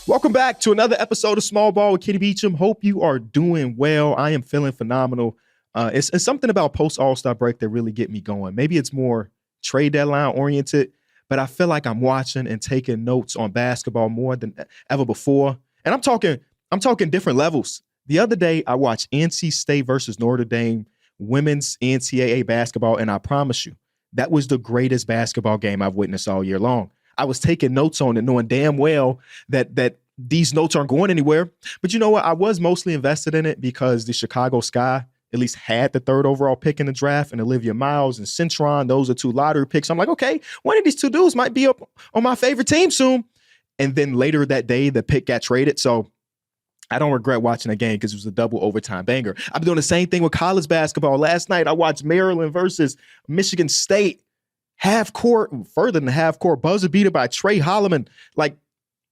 Welcome back to another episode of Small Ball with Kitty Beecham. Hope you are doing well. I am feeling phenomenal. It's something about post All-Star break that really get me going. Maybe it's more trade deadline oriented, but I feel like I'm watching and taking notes on basketball more than ever before. And I'm talking different levels. The other day, I watched NC State versus Notre Dame women's NCAA basketball, and I promise you, that was the greatest basketball game I've witnessed all year long. I was taking notes on it, knowing damn well that these notes aren't going anywhere. But you know what? I was mostly invested in it because the Chicago Sky at least had the third overall pick in the draft, and Olivia Miles and Centron, those are two lottery picks. I'm like, okay, one of these two dudes might be up on my favorite team soon. And then later that day, the pick got traded. So I don't regret watching the game because it was a double overtime banger. I'm doing the same thing with college basketball. Last night, I watched Maryland versus Michigan State. Half court, further than half court, buzzer beater by Trey Holloman. Like,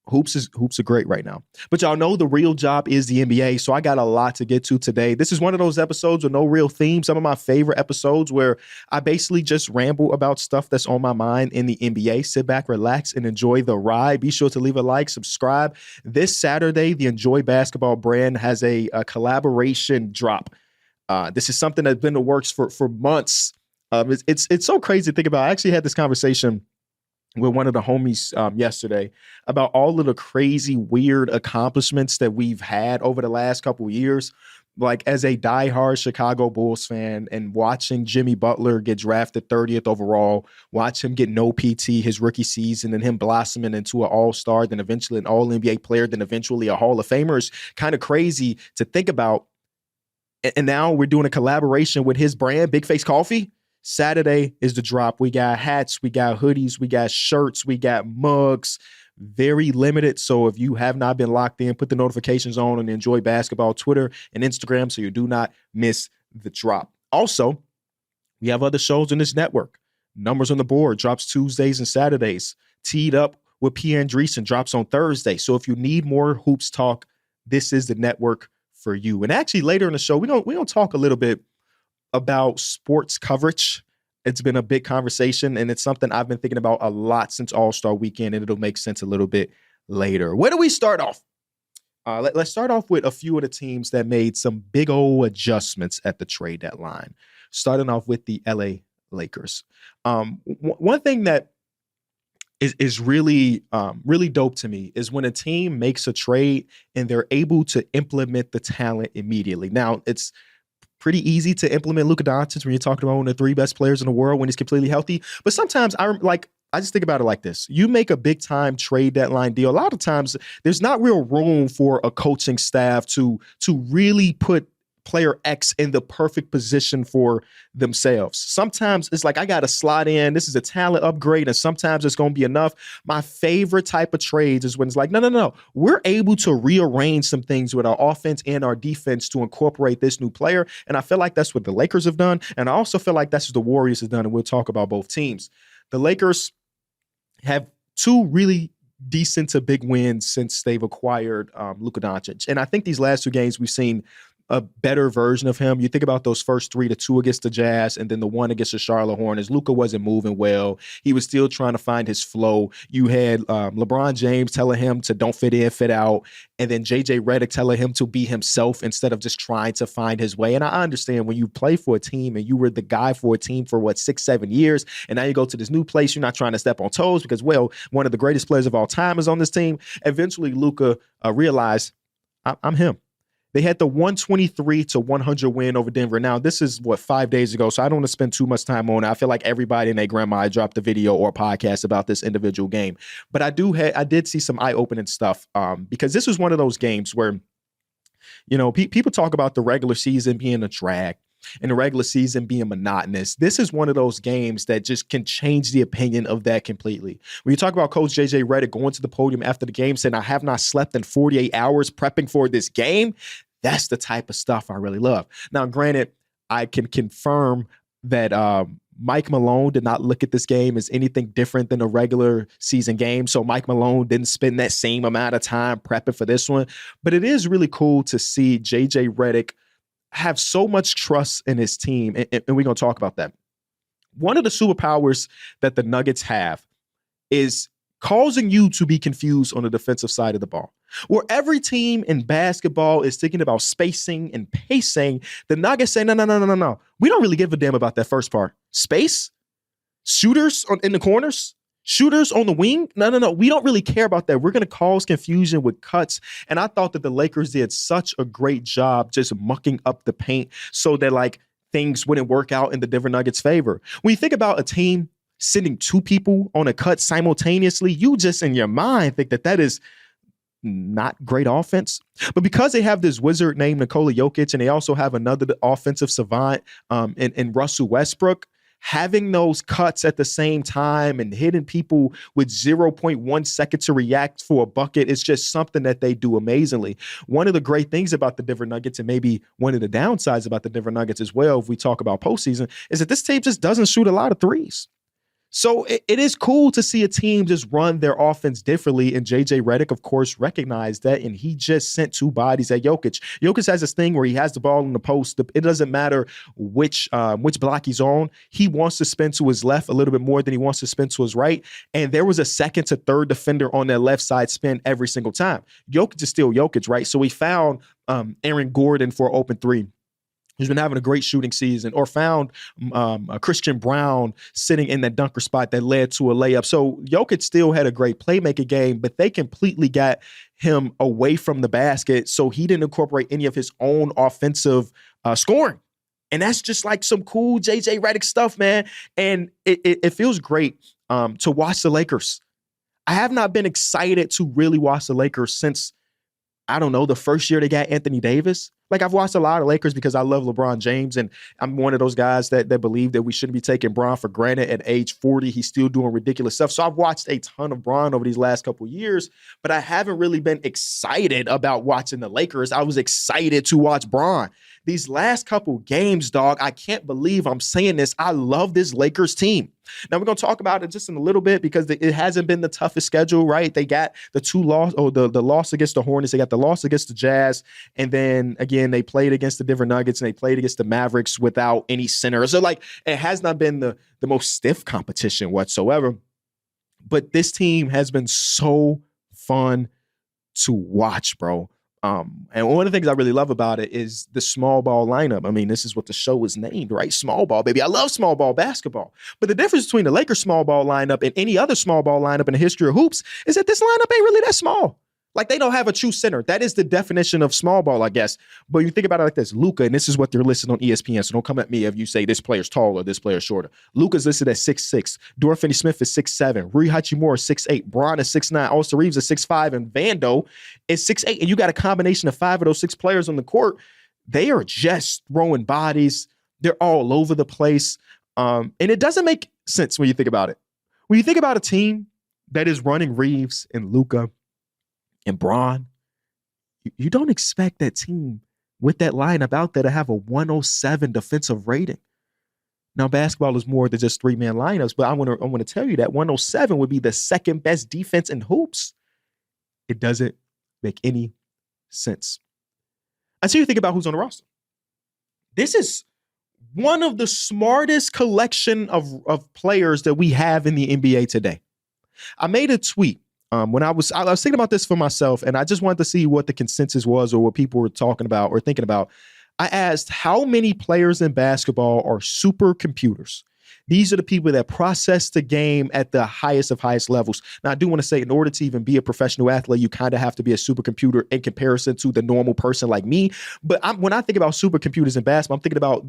hoops are great right now. But y'all know the real job is the NBA, so I got a lot to get to today. This is one of those episodes with no real theme. Some of my favorite episodes where I basically just ramble about stuff that's on my mind in the NBA. Sit back, relax, and enjoy the ride. Be sure to leave a like, subscribe. This Saturday, the Enjoy Basketball brand has a collaboration drop. This is something that's been in the works for months. It's so crazy to think about. I actually had this conversation with one of the homies yesterday about all of the crazy, weird accomplishments that we've had over the last couple of years. Like, as a diehard Chicago Bulls fan and watching Jimmy Butler get drafted 30th overall, watch him get no PT his rookie season and him blossoming into an all-star, then eventually an all-NBA player, then eventually a Hall of Famer is kind of crazy to think about. And now we're doing a collaboration with his brand, Big Face Coffee. Saturday is the drop. We got hats, we got hoodies, we got shirts, we got mugs. Very limited. So if you have not been locked in, put the notifications on and Enjoy Basketball Twitter and Instagram so you do not miss the drop. Also, we have other shows on this network. Numbers on the Board drops Tuesdays and Saturdays. Teed Up with Pierre Andreessen drops on Thursday. So if you need more hoops talk, this is the network for you. And actually, later in the show, we're gonna talk a little bit about sports coverage. It's been a big conversation, and it's something I've been thinking about a lot since All-Star Weekend, and it'll make sense a little bit later. Where do we start off? Let's start off with a few of the teams that made some big old adjustments at the trade deadline. Starting off with the LA Lakers. One thing that is really dope to me is when a team makes a trade and they're able to implement the talent immediately. Now, it's pretty easy to implement Luka Doncic when you're talking about one of the three best players in the world when he's completely healthy. But sometimes I just think about it like this. You make a big time trade deadline deal. A lot of times there's not real room for a coaching staff to really put player X in the perfect position for themselves. Sometimes it's like, I got to slot in. This is a talent upgrade. And sometimes it's going to be enough. My favorite type of trades is when it's like, no. We're able to rearrange some things with our offense and our defense to incorporate this new player. And I feel like that's what the Lakers have done. And I also feel like that's what the Warriors have done. And we'll talk about both teams. The Lakers have two really decent to big wins since they've acquired Luka Doncic. And I think these last two games we've seen a better version of him. You think about those first 3-2 against the Jazz and then the one against the Charlotte Hornets. Luka wasn't moving well. He was still trying to find his flow. You had LeBron James telling him to don't fit in, fit out. And then JJ Redick telling him to be himself instead of just trying to find his way. And I understand when you play for a team and you were the guy for a team for 6-7 years, and now you go to this new place, you're not trying to step on toes because, well, one of the greatest players of all time is on this team. Eventually, Luka realized, I'm him. They had the 123-100 win over Denver. Now, this is 5 days ago, so I don't want to spend too much time on it. I feel like everybody and their grandma dropped a video or a podcast about this individual game. But I did see some eye-opening stuff because this was one of those games where, you know, people talk about the regular season being a drag and the regular season being monotonous. This is one of those games that just can change the opinion of that completely. When you talk about Coach JJ Redick going to the podium after the game saying, I have not slept in 48 hours prepping for this game, that's the type of stuff I really love. Now, granted, I can confirm that Mike Malone did not look at this game as anything different than a regular season game. So Mike Malone didn't spend that same amount of time prepping for this one. But it is really cool to see JJ Redick have so much trust in his team. And we're going to talk about that. One of the superpowers that the Nuggets have is causing you to be confused on the defensive side of the ball. Where every team in basketball is thinking about spacing and pacing, the Nuggets say, no. We don't really give a damn about that first part. Space, shooters in the corners, shooters on the wing. No. We don't really care about that. We're going to cause confusion with cuts. And I thought that the Lakers did such a great job just mucking up the paint so that like things wouldn't work out in the Denver Nuggets' favor. When you think about a team sending two people on a cut simultaneously, you just in your mind think that is not great offense. But because they have this wizard named Nikola Jokic and they also have another offensive savant in Russell Westbrook, having those cuts at the same time and hitting people with 0.1 second to react for a bucket is just something that they do amazingly. One of the great things about the Denver Nuggets, and maybe one of the downsides about the Denver Nuggets as well, if we talk about postseason, is that this team just doesn't shoot a lot of threes. So it is cool to see a team just run their offense differently. And JJ Redick, of course, recognized that. And he just sent two bodies at Jokic. Jokic has this thing where he has the ball in the post. It doesn't matter which block he's on. He wants to spin to his left a little bit more than he wants to spin to his right. And there was a second to third defender on that left side spin every single time. Jokic is still Jokic, right? So we found Aaron Gordon for an open three, who's been having a great shooting season, or found Christian Brown sitting in that dunker spot that led to a layup. So Jokic still had a great playmaking game, but they completely got him away from the basket, so he didn't incorporate any of his own offensive scoring. And that's just like some cool JJ Redick stuff, man. And it feels great to watch the Lakers. I have not been excited to really watch the Lakers since, I don't know, the first year they got Anthony Davis. Like, I've watched a lot of Lakers because I love LeBron James, and I'm one of those guys that believe that we shouldn't be taking Bron for granted. At age 40, he's still doing ridiculous stuff. So I've watched a ton of Bron over these last couple of years, but I haven't really been excited about watching the Lakers. I was excited to watch Bron. These last couple games, dog, I can't believe I'm saying this. I love this Lakers team. Now, we're going to talk about it just in a little bit because it hasn't been the toughest schedule, right? They got the the loss against the Hornets. They got the loss against the Jazz. And then, again, they played against the Denver Nuggets and they played against the Mavericks without any center. So, like, it has not been the most stiff competition whatsoever. But this team has been so fun to watch, bro. And one of the things I really love about it is the small ball lineup. I mean, this is what the show is named, right? Small ball, baby. I love small ball basketball. But the difference between the Lakers small ball lineup and any other small ball lineup in the history of hoops is that this lineup ain't really that small. Like, they don't have a true center. That is the definition of small ball, I guess. But you think about it like this. Luka, and this is what they're listed on ESPN, so don't come at me if you say this player's taller, this player's shorter. Luka's listed at 6'6". Dorian Finney-Smith is 6'7". Rui Hachimura is 6'8". Bron is 6'9". Austin Reeves is 6'5". And Vando is 6'8". And you got a combination of 5 of those 6 players on the court. They are just throwing bodies. They're all over the place. And it doesn't make sense when you think about it. When you think about a team that is running Reeves and Luka and Bron, you don't expect that team with that lineup out there to have a 107 defensive rating. Now, basketball is more than just 3-man lineups, but I want to tell you that 107 would be the second best defense in hoops. It doesn't make any sense until you think about who's on the roster. This is one of the smartest collection of players that we have in the NBA today. I made a tweet when I was thinking about this for myself, and I just wanted to see what the consensus was or what people were talking about or thinking about. I asked, how many players in basketball are supercomputers? These are the people that process the game at the highest of highest levels. Now, I do want to say, in order to even be a professional athlete, you kind of have to be a supercomputer in comparison to the normal person like me. But when I think about supercomputers in basketball, I'm thinking about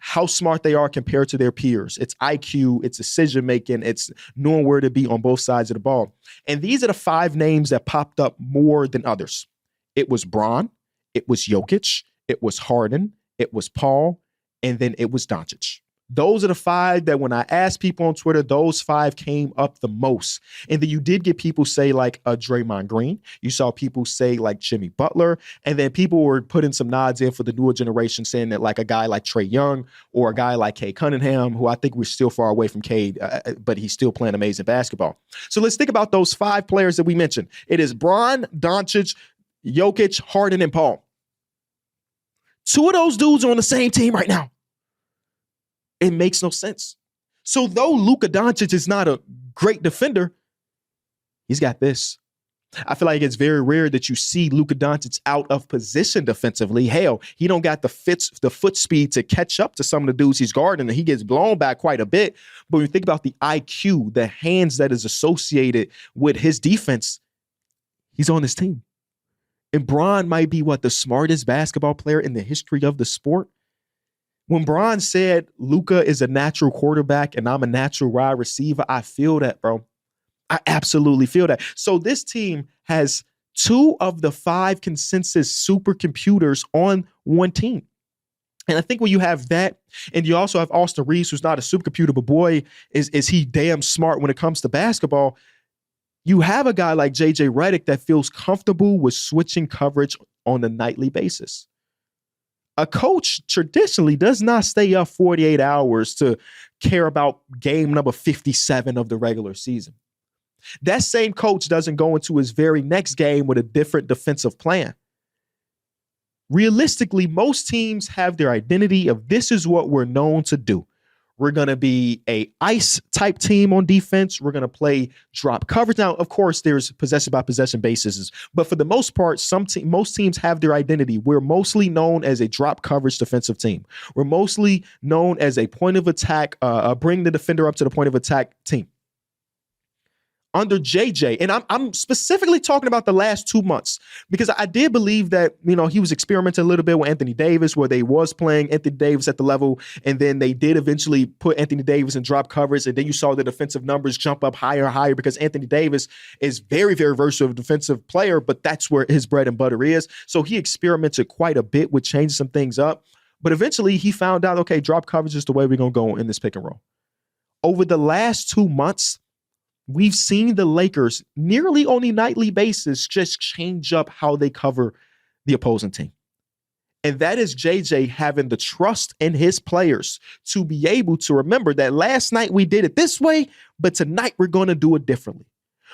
how smart they are compared to their peers. It's IQ, it's decision-making, it's knowing where to be on both sides of the ball. And these are the 5 names that popped up more than others. It was Bron, it was Jokic, it was Harden, it was Paul, and then it was Doncic. Those are the 5 that when I asked people on Twitter, those 5 came up the most. And then you did get people say like Draymond Green. You saw people say like Jimmy Butler. And then people were putting some nods in for the newer generation saying that like a guy like Trae Young or a guy like Cade Cunningham, who I think we're still far away from Cade, but he's still playing amazing basketball. So let's think about those 5 players that we mentioned. It is Bron, Doncic, Jokic, Harden, and Paul. 2 of those dudes are on the same team right now. It makes no sense. So though Luka Doncic is not a great defender, he's got this. I feel like it's very rare that you see Luka Doncic out of position defensively. Hell, he don't got the foot speed to catch up to some of the dudes he's guarding, and he gets blown back quite a bit. But when you think about the IQ, the hands that is associated with his defense, he's on this team. And Bron might be the smartest basketball player in the history of the sport. When Bron said Luka is a natural quarterback and I'm a natural wide receiver, I feel that, bro. I absolutely feel that. So this team has 2 of the 5 consensus supercomputers on one team. And I think when you have that, and you also have Austin Reeves, who's not a supercomputer, but boy, is he damn smart when it comes to basketball. You have a guy like JJ Redick that feels comfortable with switching coverage on a nightly basis. A coach traditionally does not stay up 48 hours to care about game number 57 of the regular season. That same coach doesn't go into his very next game with a different defensive plan. Realistically, most teams have their identity of this is what we're known to do. We're going to be a ice type team on defense. We're going to play drop coverage. Now, of course, there's possession by possession basis, but for the most part, most teams have their identity. We're mostly known as a drop coverage defensive team. We're mostly known as a point of attack, bring the defender up to the point of attack team. Under JJ, and I'm specifically talking about the last 2 months, because I did believe that, he was experimenting a little bit with Anthony Davis, where they was playing Anthony Davis at the level, and then they did eventually put Anthony Davis in drop coverage, and then you saw the defensive numbers jump up higher and higher because Anthony Davis is very, very versatile defensive player, but that's where his bread and butter is. So he experimented quite a bit with changing some things up, but eventually he found out, okay, drop coverage is the way we're going to go in this pick and roll. Over the last 2 months, we've seen the Lakers nearly on a nightly basis just change up how they cover the opposing team. And that is JJ having the trust in his players to be able to remember that last night we did it this way, but tonight we're going to do it differently.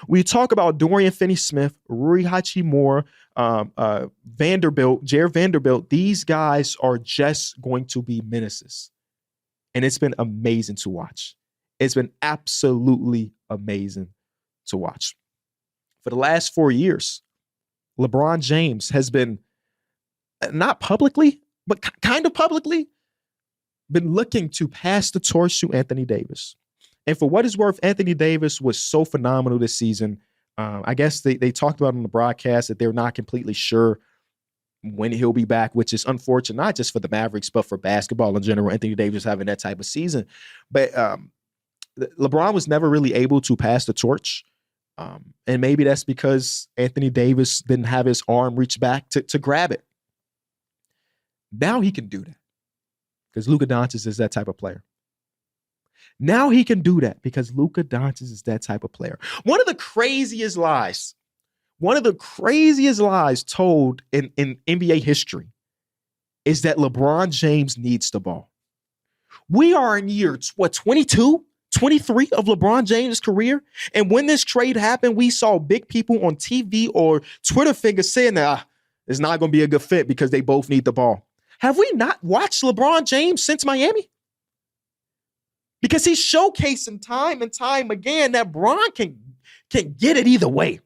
We talk about Dorian Finney-Smith, Rui Hachimura, Jared Vanderbilt. These guys are just going to be menaces. And it's been amazing to watch. It's been absolutely amazing to watch. For the last 4 years, LeBron James has been, not publicly, but kind of publicly, been looking to pass the torch to Anthony Davis. And for what it's worth, Anthony Davis was so phenomenal this season. I guess they talked about on the broadcast that they're not completely sure when he'll be back, which is unfortunate, not just for the Mavericks, but for basketball in general. Anthony Davis having that type of season. But LeBron was never really able to pass the torch. And maybe that's because Anthony Davis didn't have his arm reach back to grab it. Now he can do that because Luka Doncic is that type of player. Now he can do that because Luka Doncic is that type of player. One of the craziest lies told in NBA history is that LeBron James needs the ball. We are in year, 22, 23 of LeBron James' career. And when this trade happened, we saw big people on TV or Twitter figures saying that it's not going to be a good fit because they both need the ball. Have we not watched LeBron James since Miami? Because he's showcasing time and time again that Bron can get it either way.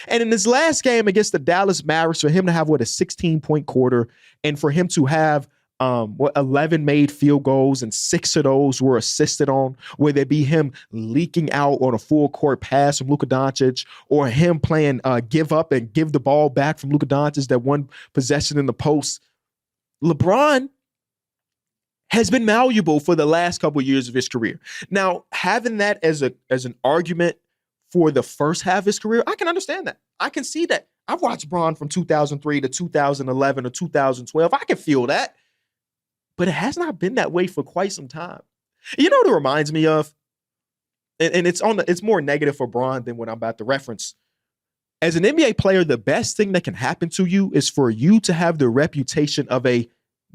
And in this last game against the Dallas Mavericks, for him to have a 16-point quarter and for him to have 11 made field goals and 6 of those were assisted on, whether it be him leaking out on a full court pass from Luka Doncic or him playing give up and give the ball back from Luka Doncic, that one possession in the post. LeBron has been malleable for the last couple of years of his career. Now, having that as an argument for the first half of his career, I can understand that. I can see that. I've watched Bron from 2003 to 2011 or 2012. I can feel that. But it has not been that way for quite some time. You know what it reminds me of? And it's more negative for Bron than what I'm about to reference. As an NBA player, the best thing that can happen to you is for you to have the reputation of a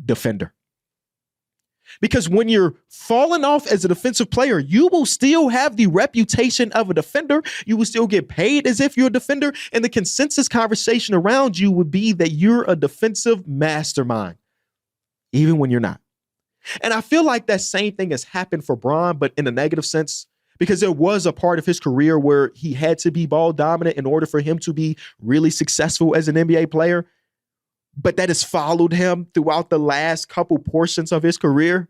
defender. Because when you're falling off as a defensive player, you will still have the reputation of a defender. You will still get paid as if you're a defender. And the consensus conversation around you would be that you're a defensive mastermind, even when you're not. And I feel like that same thing has happened for Bron, but in a negative sense, because there was a part of his career where he had to be ball dominant in order for him to be really successful as an NBA player. But that has followed him throughout the last couple portions of his career.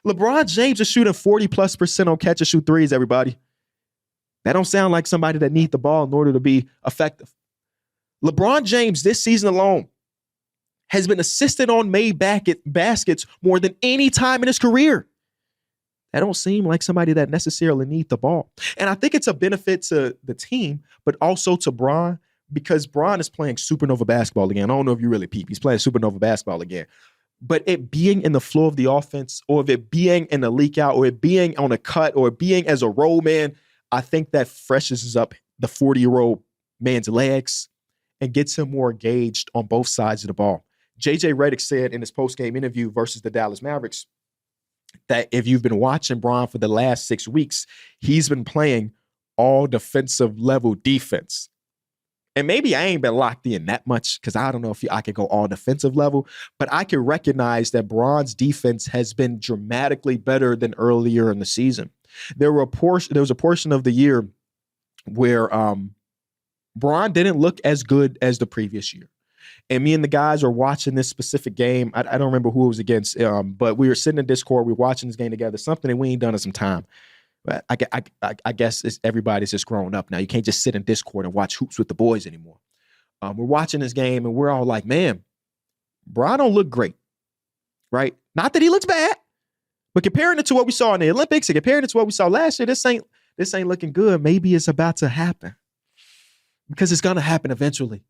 LeBron James is shooting 40+% on catch and shoot threes, everybody. That don't sound like somebody that needs the ball in order to be effective. LeBron James this season alone has been assisted on made baskets more than any time in his career. That don't seem like somebody that necessarily needs the ball. And I think it's a benefit to the team, but also to Bron, because Bron is playing supernova basketball again. I don't know if you really peep. He's playing supernova basketball again. But it being in the flow of the offense, or if it being in a leak out, or it being on a cut, or it being as a roll man, I think that freshens up the 40-year-old man's legs and gets him more engaged on both sides of the ball. JJ Redick said in his post-game interview versus the Dallas Mavericks that if you've been watching Bron for the last 6 weeks, he's been playing all defensive level defense. And maybe I ain't been locked in that much because I don't know if I could go all defensive level, but I can recognize that Bron's defense has been dramatically better than earlier in the season. There was a portion of the year where Bron didn't look as good as the previous year. And me and the guys are watching this specific game. I don't remember who it was against, but we were sitting in Discord. We were watching this game together, something that we ain't done in some time. I guess everybody's just growing up now. You can't just sit in Discord and watch hoops with the boys anymore. We're watching this game and we're all like, man, Bron don't look great, right? Not that he looks bad, but comparing it to what we saw in the Olympics and comparing it to what we saw last year, this ain't looking good. Maybe it's about to happen because it's going to happen eventually.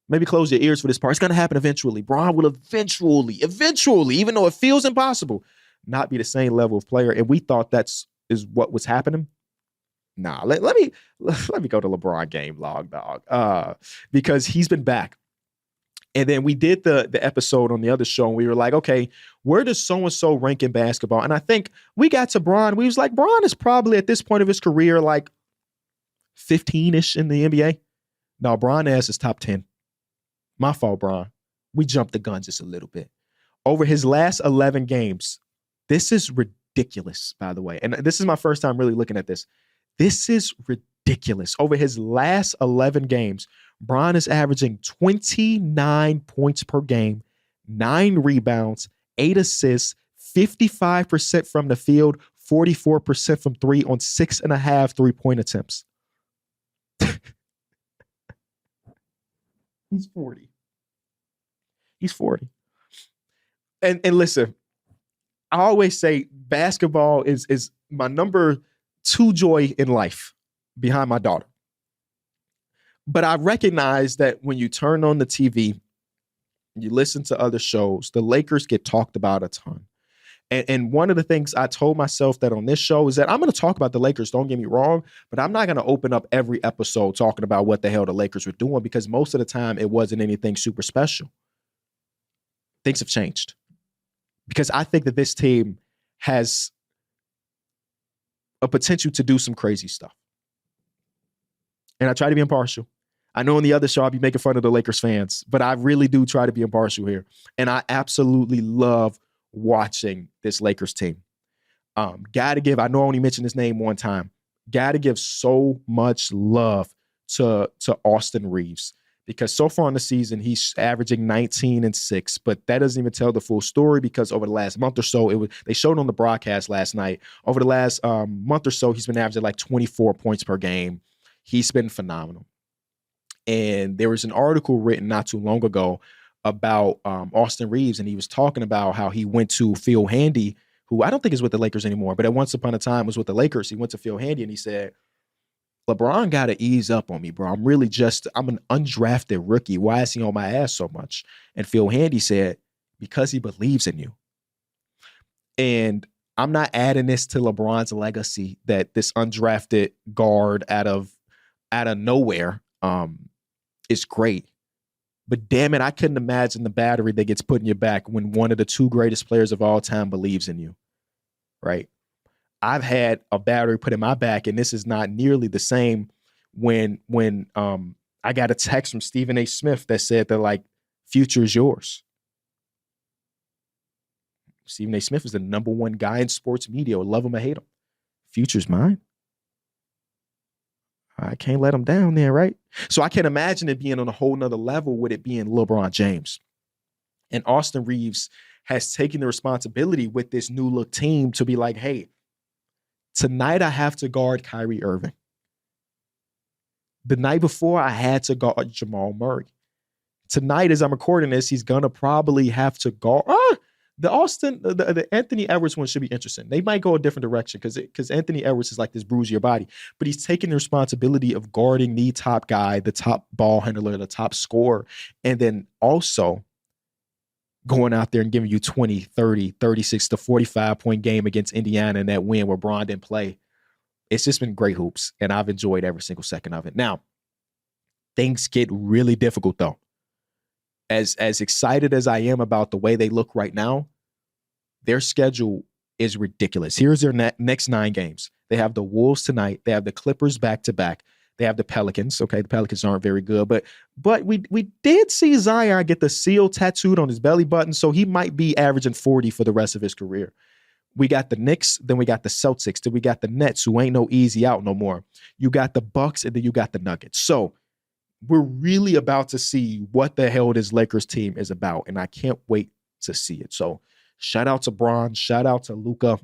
Maybe close your ears for this part. It's going to happen eventually. Bron will eventually, even though it feels impossible, not be the same level of player. And we thought is what was happening. Nah, let me go to LeBron game log, dog. Because he's been back. And then we did the episode on the other show, and we were like, okay, where does so-and-so rank in basketball? And I think we got to Bron. We was like, Bron is probably at this point of his career like 15-ish in the NBA. No, Bron is top 10. My fault, Bron. We jumped the gun just a little bit. Over his last 11 games, this is ridiculous, by the way. And this is my first time really looking at this. This is ridiculous. Over his last 11 games, Bron is averaging 29 points per game, 9 rebounds, 8 assists, 55% from the field, 44% from three on 6.5 3-point attempts. He's 40. He's 40. And listen, I always say basketball is my number 2 joy in life behind my daughter. But I recognize that when you turn on the TV, you listen to other shows, the Lakers get talked about a ton. And one of the things I told myself that on this show is that I'm going to talk about the Lakers, don't get me wrong, but I'm not going to open up every episode talking about what the hell the Lakers were doing, because most of the time it wasn't anything super special. Things have changed. Because I think that this team has a potential to do some crazy stuff. And I try to be impartial. I know on the other show I'll be making fun of the Lakers fans, but I really do try to be impartial here. And I absolutely love watching this Lakers team. Gotta give, I know I only mentioned his name one time, gotta give so much love to Austin Reeves, because so far in the season, he's averaging 19 and 6, but that doesn't even tell the full story, because over the last month or so, they showed on the broadcast last night, over the last month or so, he's been averaging like 24 points per game. He's been phenomenal. And there was an article written not too long ago about Austin Reeves, and he was talking about how he went to Phil Handy, who I don't think is with the Lakers anymore, but at once upon a time was with the Lakers. He went to Phil Handy and he said, LeBron got to ease up on me, bro. I'm an undrafted rookie. Why is he on my ass so much? And Phil Handy said, because he believes in you. And I'm not adding this to LeBron's legacy that this undrafted guard out of nowhere is great. But damn it, I couldn't imagine the battery that gets put in your back when one of the 2 greatest players of all time believes in you, right? I've had a battery put in my back, and this is not nearly the same when I got a text from Stephen A. Smith that said that, like, future is yours. Stephen A. Smith is the #1 guy in sports media. Love him or hate him. Future's mine. I can't let him down there, right? So I can imagine it being on a whole nother level with it being LeBron James. And Austin Reeves has taken the responsibility with this new look team to be like, hey, tonight I have to guard Kyrie Irving. The night before, I had to guard Jamal Murray. Tonight, as I'm recording this, he's going to probably have to guard. The Anthony Edwards one should be interesting. They might go a different direction because Anthony Edwards is like this bruise your body, but he's taking the responsibility of guarding the top guy, the top ball handler, the top scorer, and then also going out there and giving you 20, 30, 36 to 45 point game against Indiana in that win where Bron didn't play. It's just been great hoops, and I've enjoyed every single second of it. Now, things get really difficult, though. As excited as I am about the way they look right now, their schedule is ridiculous. Here's their next 9 games. They have the Wolves tonight. They have the Clippers back-to-back. They have the Pelicans. Okay, the Pelicans aren't very good, but we did see Zion get the seal tattooed on his belly button, so he might be averaging 40 for the rest of his career. We got the Knicks, then we got the Celtics, then we got the Nets, who ain't no easy out no more. You got the Bucks, and then you got the Nuggets. So we're really about to see what the hell this Lakers team is about, and I can't wait to see it. So shout out to Bron, shout out to Luka.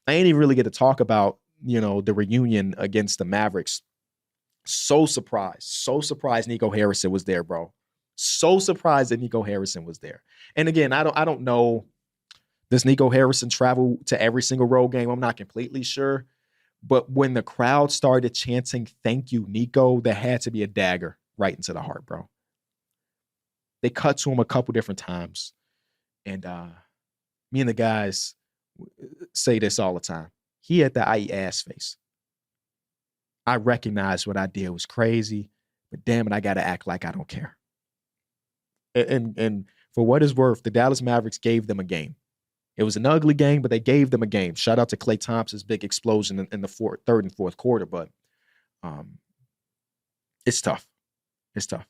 I ain't even really get to talk about, the reunion against the Mavericks. So surprised Nico Harrison was there, bro. So surprised that Nico Harrison was there. And again, I don't know. Does Nico Harrison travel to every single road game? I'm not completely sure. But when the crowd started chanting, "Thank you, Nico," that had to be a dagger right into the heart, bro. They cut to him a couple different times. And me and the guys say this all the time. He had the IE ass face. I recognize what I did was crazy, but damn it, I got to act like I don't care. And for what it's worth, the Dallas Mavericks gave them a game. It was an ugly game, but they gave them a game. Shout out to Klay Thompson's big explosion in the third and fourth quarter, but it's tough. It's tough.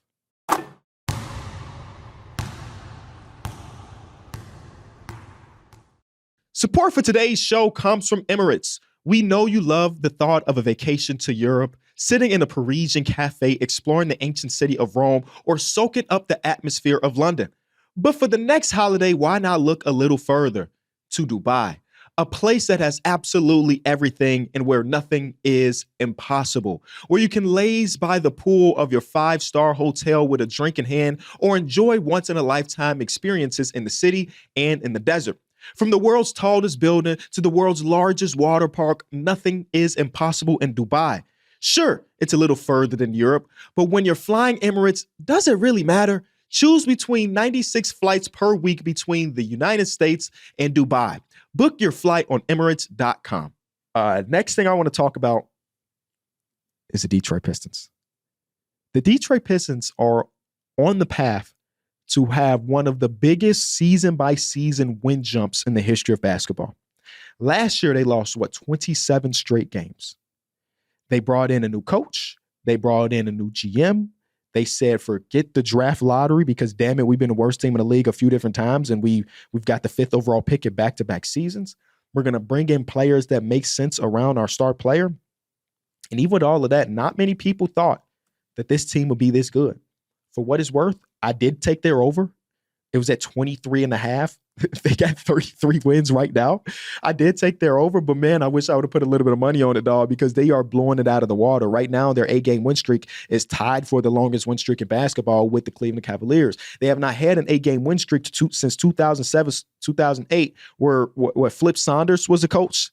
Support for today's show comes from Emirates. We know you love the thought of a vacation to Europe, sitting in a Parisian cafe, exploring the ancient city of Rome, or soaking up the atmosphere of London. But for the next holiday, why not look a little further to Dubai, a place that has absolutely everything and where nothing is impossible, where you can laze by the pool of your 5-star hotel with a drink in hand or enjoy once-in-a-lifetime experiences in the city and in the desert. From the world's tallest building to the world's largest water park, nothing is impossible in Dubai. Sure, it's a little further than Europe, but when you're flying Emirates, does it really matter? Choose between 96 flights per week between the United States and Dubai. Book your flight on Emirates.com. Next thing I want to talk about is the Detroit Pistons. The Detroit Pistons are on the path to have one of the biggest season-by-season win jumps in the history of basketball. Last year, they lost, 27 straight games. They brought in a new coach. They brought in a new GM. They said, forget the draft lottery because, damn it, we've been the worst team in the league a few different times, and we've got the 5th overall pick in back-to-back seasons. We're going to bring in players that make sense around our star player. And even with all of that, not many people thought that this team would be this good. For what it's worth, I did take their over. It was at 23.5. They got 33 wins right now. I did take their over, but man, I wish I would have put a little bit of money on it, dog, because they are blowing it out of the water. Right now, their 8-game win streak is tied for the longest win streak in basketball with the Cleveland Cavaliers. They have not had an 8-game win streak since 2007, 2008, where Flip Saunders was the coach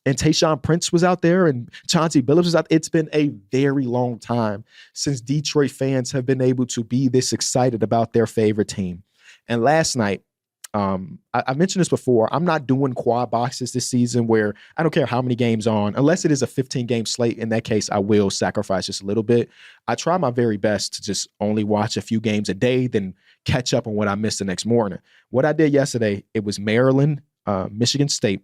and Tayshaun Prince was out there and Chauncey Billups was out there. It's been a very long time since Detroit fans have been able to be this excited about their favorite team. And last night, I mentioned this before, I'm not doing quad boxes this season where I don't care how many games on, unless it is a 15-game slate. In that case, I will sacrifice just a little bit. I try my very best to just only watch a few games a day, then catch up on what I missed the next morning. What I did yesterday, it was Maryland, Michigan State.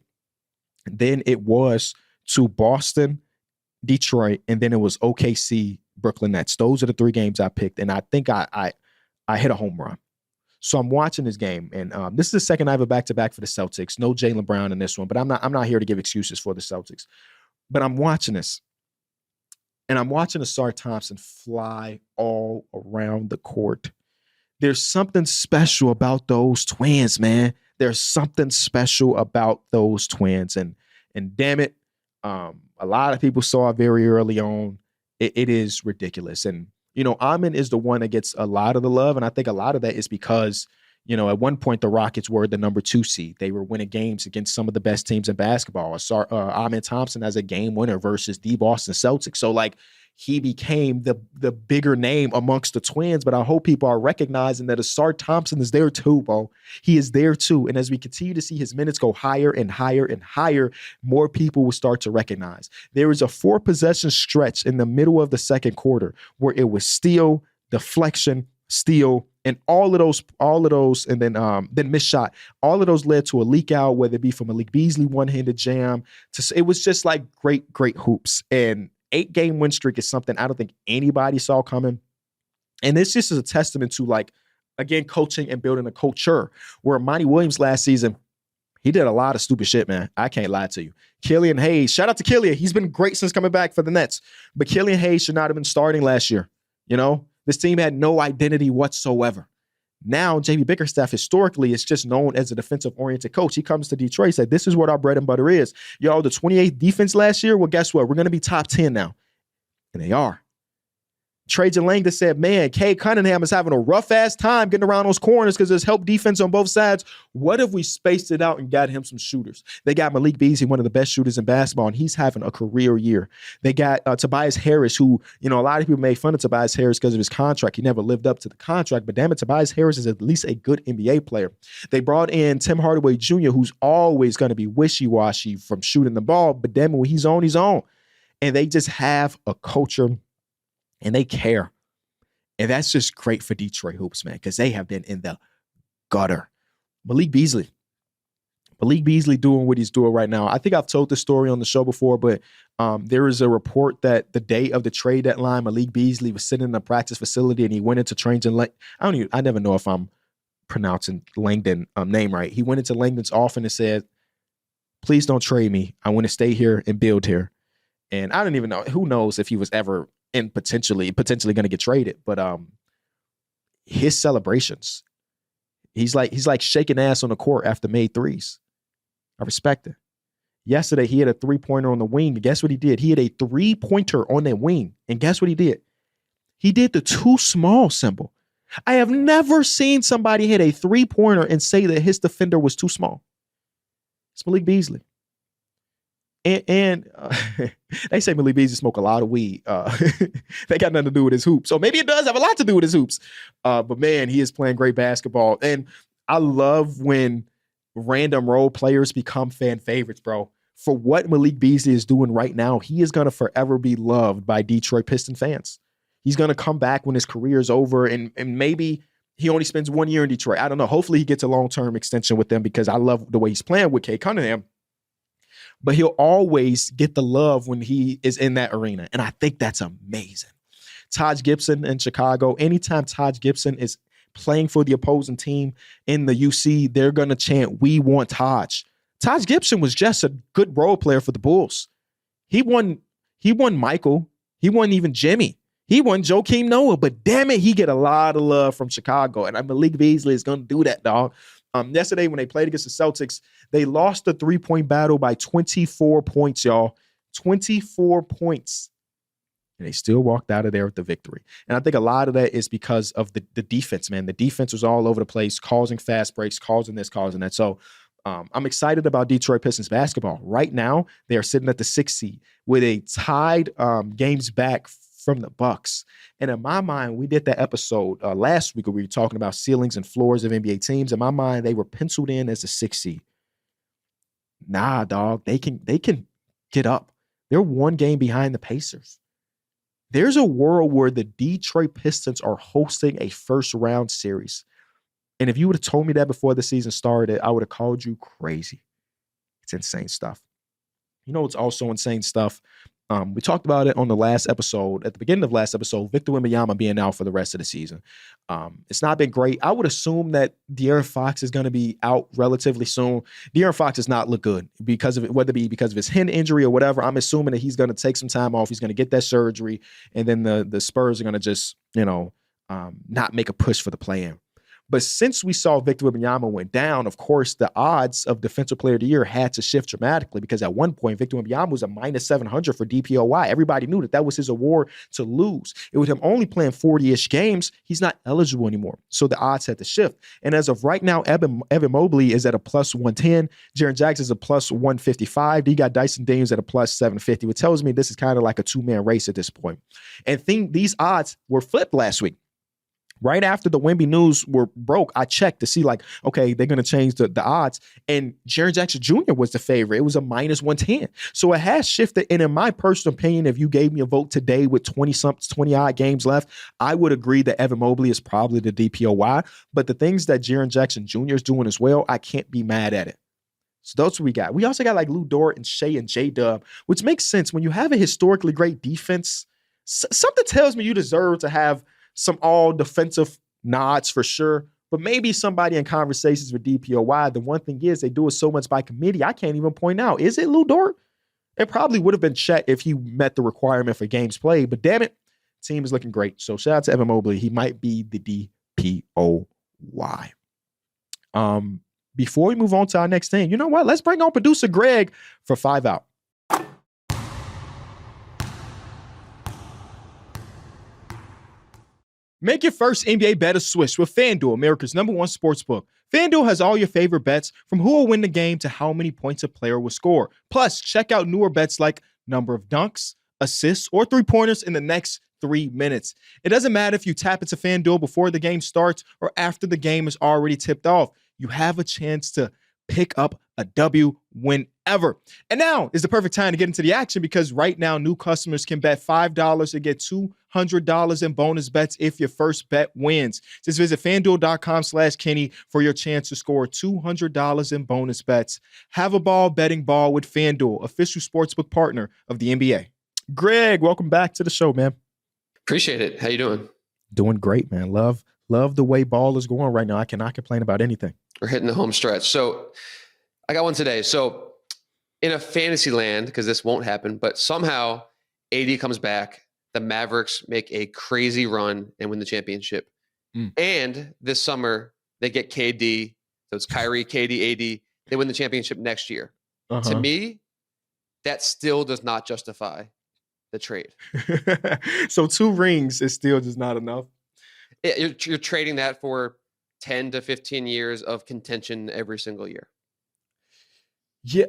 Then it was to Boston, Detroit, and then it was OKC, Brooklyn Nets. Those are the 3 games I picked, and I think I hit a home run. So I'm watching this game, and this is the second I have a back-to-back for the Celtics. No Jaylen Brown in this one, but I'm not here to give excuses for the Celtics. But I'm watching this, and I'm watching Asar Thompson fly all around the court. There's something special about those twins, man. There's something special about those twins. And damn it, a lot of people saw it very early on. It is ridiculous. And, Amin is the one that gets a lot of the love. And I think a lot of that is because, at one point, the Rockets were the number 2 seed. They were winning games against some of the best teams in basketball. Amin Thompson as a game winner versus the Boston Celtics. So, he became the bigger name amongst the twins, but I hope people are recognizing that Asar Thompson is there too, bro. He is there too. And as we continue to see his minutes go higher and higher and higher, more people will start to recognize. There is a 4-possession stretch in the middle of the second quarter where it was steal, deflection, steal, and all of those, and then missed shot. All of those led to a leak out, whether it be from Malik Beasley one-handed jam. It was just like great hoops. And 8-game win streak is something I don't think anybody saw coming. And this just is a testament to, again, coaching and building a culture. Where Monty Williams last season, he did a lot of stupid shit, man. I can't lie to you. Killian Hayes, shout out to Killian. He's been great since coming back for the Nets. But Killian Hayes should not have been starting last year. This team had no identity whatsoever. Now, J.B. Bickerstaff historically is just known as a defensive-oriented coach. He comes to Detroit, said, this is what our bread and butter is. Y'all, the 28th defense last year, well, guess what? We're going to be top 10 now. And they are. Trajan Langdon said, man, Cade Cunningham is having a rough-ass time getting around those corners because there's help defense on both sides. What if we spaced it out and got him some shooters? They got Malik Beasley, one of the best shooters in basketball, and he's having a career year. They got Tobias Harris, who, a lot of people made fun of Tobias Harris because of his contract. He never lived up to the contract, but damn it, Tobias Harris is at least a good NBA player. They brought in Tim Hardaway Jr., who's always going to be wishy-washy from shooting the ball, but damn it, when he's on, he's on. And they just have a culture and they care. And that's just great for Detroit hoops, man, because they have been in the gutter. Malik Beasley doing what he's doing right now. I think I've told this story on the show before, but there is a report that the day of the trade deadline, Malik Beasley was sitting in a practice facility and he went into I never know if I'm pronouncing Langdon name right. He went into Langdon's office and said, please don't trade me. I want to stay here and build here. And I don't even know. Who knows if he was ever potentially going to get traded. But his celebrations, he's like shaking ass on the court after made threes. I respect it. Yesterday, he had a 3-pointer on the wing. And guess what he did? He had a 3-pointer on that wing. And guess what he did? He did the too small symbol. I have never seen somebody hit a 3-pointer and say that his defender was too small. It's Malik Beasley. And they say Malik Beasley smoke a lot of weed. They got nothing to do with his hoops. So maybe it does have a lot to do with his hoops. But man, he is playing great basketball. And I love when random role players become fan favorites, bro. For what Malik Beasley is doing right now, he is going to forever be loved by Detroit Pistons fans. He's going to come back when his career is over, and maybe he only spends 1 year in Detroit. I don't know. Hopefully he gets a long-term extension with them because I love the way he's playing with Cade Cunningham. But he'll always get the love when he is in that arena. And I think that's amazing. Taj Gibson in Chicago, anytime Taj Gibson is playing for the opposing team in the UC, they're going to chant, we want Taj. Taj Gibson was just a good role player for the Bulls. He won Michael. He won even Jimmy. He won Joakim Noah. But damn it, he get a lot of love from Chicago. And Malik Beasley is going to do that, dog. Yesterday, when they played against the Celtics, they lost the 3-point battle by 24 points, y'all. 24 points. And they still walked out of there with the victory. And I think a lot of that is because of the defense, man. The defense was all over the place, causing fast breaks, causing this, causing that. So I'm excited about Detroit Pistons basketball. Right now, they are sitting at the 6th seed with a tied games back from the Bucks. And in my mind, we did that episode last week where we were talking about ceilings and floors of NBA teams. In my mind, they were penciled in as the 6th seed. Nah, dog, they can get up. They're 1 game behind the Pacers. There's a world where the Detroit Pistons are hosting a first-round series. And if you would have told me that before the season started, I would have called you crazy. It's insane stuff. You know what's also insane stuff? We talked about it on the last episode, at the beginning of last episode, Victor Wembanyama being out for the rest of the season. It's not been great. I would assume that De'Aaron Fox is going to be out relatively soon. De'Aaron Fox does not look good because of it, whether it be because of his hand injury or whatever. I'm assuming that he's going to take some time off. He's going to get that surgery, and then the Spurs are going to just, not make a push for the play-in. But since we saw Victor Wembanyama went down, of course, the odds of Defensive Player of the Year had to shift dramatically, because at one point, Victor Wembanyama was a minus 700 for DPOY. Everybody knew that was his award to lose. It with him only playing 40-ish games, he's not eligible anymore. So the odds had to shift. And as of right now, Evan Mobley is at a plus 110. Jaren Jackson is a plus 155. You got Dyson Daniels at a plus 750, which tells me this is kind of like a two-man race at this point. And these odds were flipped last week. Right after the Wemby news were broke, I checked to see, okay, they're going to change the odds. And Jaren Jackson Jr. was the favorite. It was a minus 110. So it has shifted. And in my personal opinion, if you gave me a vote today with 20-odd games left, I would agree that Evan Mobley is probably the DPOY. But the things that Jaren Jackson Jr. is doing as well, I can't be mad at it. So that's what we got. We also got Lou Dort and Shea and J-Dub, which makes sense. When you have a historically great defense, something tells me you deserve to have some all defensive nods for sure, but maybe somebody in conversations with DPOY. The one thing is they do it so much by committee, I can't even point out. Is it Lou Dort? It probably would have been Chet if he met the requirement for games played, but damn it, team is looking great. So shout out to Evan Mobley. He might be the DPOY. Before we move on to our next thing, you know what? Let's bring on producer Greg for 5 Out. Make your first NBA bet a swish with FanDuel, America's #1 sportsbook. FanDuel has all your favorite bets, from who will win the game to how many points a player will score. Plus, check out newer bets like number of dunks, assists, or three-pointers in the next 3 minutes. It doesn't matter if you tap into FanDuel before the game starts or after the game is already tipped off. You have a chance to pick up a W whenever. And now is the perfect time to get into the action, because right now new customers can bet $5 to get $200 in bonus bets if your first bet wins. Just visit FanDuel.com/Kenny for your chance to score $200 in bonus bets. Have a ball betting ball with FanDuel, official sportsbook partner of the NBA. Greg, welcome back to the show, man. Appreciate it. How you doing? Doing great, man. Love the way ball is going right now. I cannot complain about anything. We're hitting the home stretch. So I got one today. So in a fantasy land, because this won't happen, but somehow AD comes back, the Mavericks make a crazy run and win the championship. And this summer they get KD. So it's Kyrie, KD, AD. They win the championship next year. To me, that still does not justify the trade. So 2 rings is still just not enough. You're trading that for 10 to 15 years of contention every single year. Yeah,